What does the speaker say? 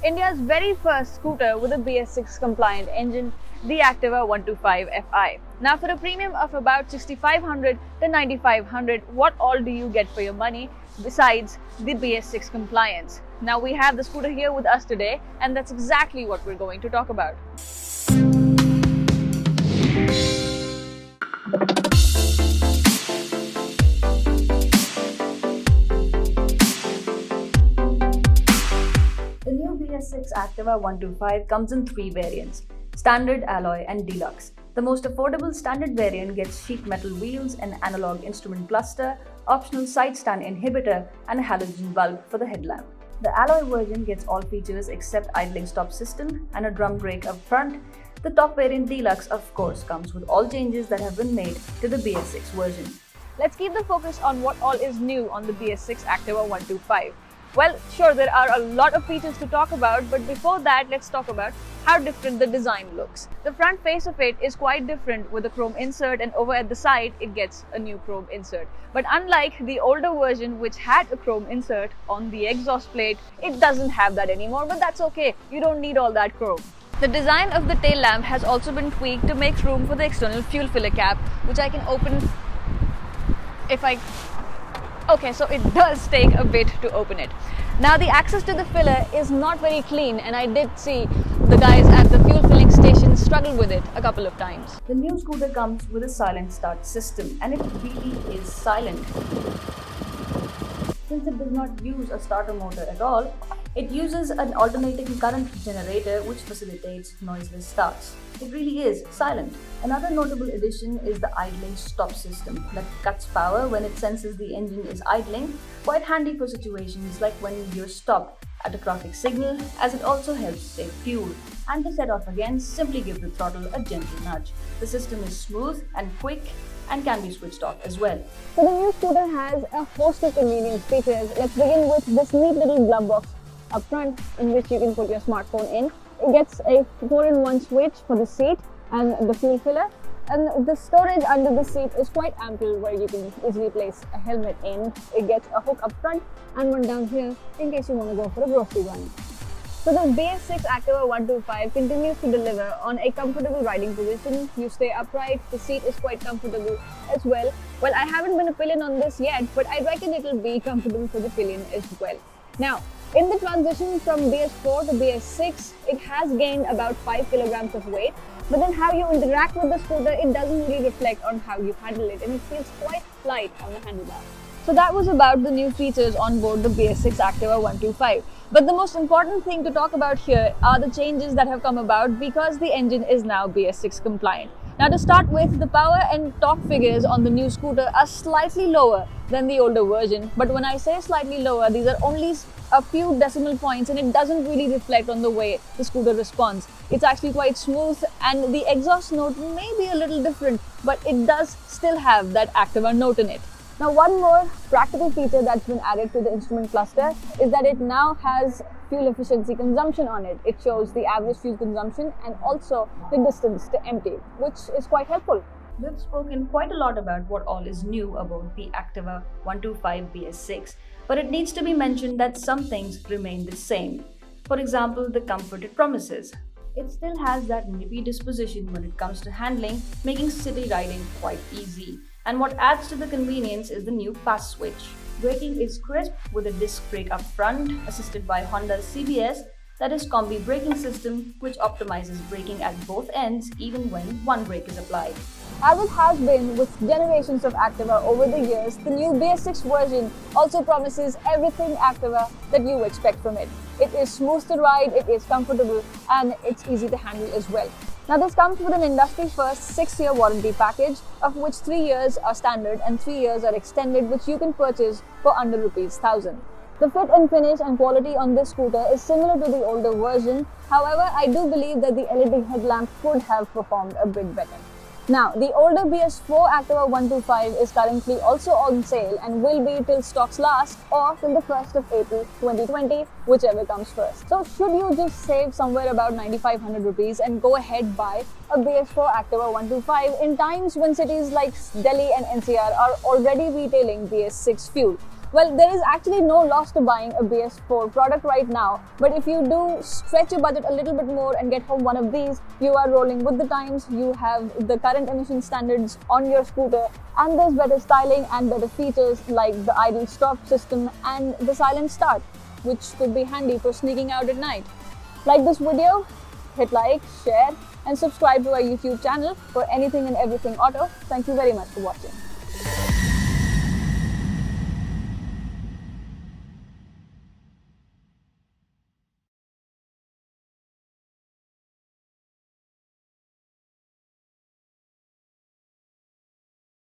India's very first scooter with a BS6 compliant engine, the Activa 125 Fi. Now for a premium of about 6,500 to 9,500, what all do you get for your money besides the BS6 compliance? Now we have the scooter here with us today, and that's exactly what we're going to talk about. The new BS6 Activa 125 comes in three variants: Standard, Alloy and Deluxe. The most affordable Standard variant gets sheet metal wheels, an analog instrument cluster, optional side stand inhibitor and a halogen bulb for the headlamp. The Alloy version gets all features except idling stop system and a drum brake up front. The top variant Deluxe of course comes with all changes that have been made to the BS6 version. Let's keep the focus on what all is new on the BS6 Activa 125. Well, sure, there are a lot of features to talk about, but before that, let's talk about how different the design looks. The front face of it is quite different with a chrome insert, and over at the side, it gets a new chrome insert. But unlike the older version, which had a chrome insert on the exhaust plate, it doesn't have that anymore, but that's okay. You don't need all that chrome. The design of the tail lamp has also been tweaked to make room for the external fuel filler cap, which I can open if I... Okay, so it does take a bit to open it. Now the access to the filler is not very clean, and I did see the guys at the fuel filling station struggle with it a couple of times. The new scooter comes with a silent start system, and it really is silent. Since it does not use a starter motor at all, it uses an alternating current generator which facilitates noiseless starts. It really is silent. Another notable addition is the idling stop system that cuts power when it senses the engine is idling, quite handy for situations like when you're stopped at a traffic signal, as it also helps save fuel. And to set off again, simply give the throttle a gentle nudge. The system is smooth and quick and can be switched off as well. So the new scooter has a host of convenience features. Let's begin with this neat little glove box up front in which you can put your smartphone in. It gets a 4-in-1 switch for the seat and the fuel filler, and the storage under the seat is quite ample where you can easily place a helmet in. It gets a hook up front and one down here in case you want to go for a grocery run. So the BS6 Activa 125 continues to deliver on a comfortable riding position. You stay upright, the seat is quite comfortable as well. Well, I haven't been a pillion on this yet, but I reckon it will be comfortable for the pillion as well. Now, in the transition from BS4 to BS6, it has gained about 5 kilograms of weight, but then how you interact with the scooter, it doesn't really reflect on how you handle it, and it feels quite light on the handlebar. So that was about the new features on board the BS6 Activa 125. But the most important thing to talk about here are the changes that have come about because the engine is now BS6 compliant. Now to start with, the power and torque figures on the new scooter are slightly lower than the older version. But when I say slightly lower, these are only a few decimal points, and it doesn't really reflect on the way the scooter responds. It's actually quite smooth, and the exhaust note may be a little different, but it does still have that Activa note in it. Now, one more practical feature that's been added to the instrument cluster is that it now has fuel efficiency consumption on it. It shows the average fuel consumption and also the distance to empty, which is quite helpful. We've spoken quite a lot about what all is new about the Activa 125 BS6, but it needs to be mentioned that some things remain the same. For example, the comfort it promises. It still has that nippy disposition when it comes to handling, making city riding quite easy. And what adds to the convenience is the new pass switch. Braking is crisp with a disc brake up front, assisted by Honda's CBS, that is Combi braking system, which optimizes braking at both ends even when one brake is applied. As it has been with generations of Activa over the years, the new BS6 version also promises everything Activa that you expect from it. It is smooth to ride, it is comfortable, and it's easy to handle as well. Now this comes with an industry-first 6-year warranty package, of which 3 years are standard and 3 years are extended, which you can purchase for under ₹1,000. The fit and finish and quality on this scooter is similar to the older version. However, I do believe that the LED headlamp could have performed a bit better. Now, the older BS4 Activa 125 is currently also on sale and will be till stocks last or till the 1st of April 2020, whichever comes first. So should you just save somewhere about 9,500 rupees and go ahead buy a BS4 Activa 125 in times when cities like Delhi and NCR are already retailing BS6 fuel? Well, there is actually no loss to buying a BS4 product right now, but if you do stretch your budget a little bit more and get home one of these, you are rolling with the times, you have the current emission standards on your scooter, and there's better styling and better features like the idle stop system and the silent start, which could be handy for sneaking out at night. Like this video, hit like, share, and subscribe to our YouTube channel for anything and everything auto. Thank you very much for watching.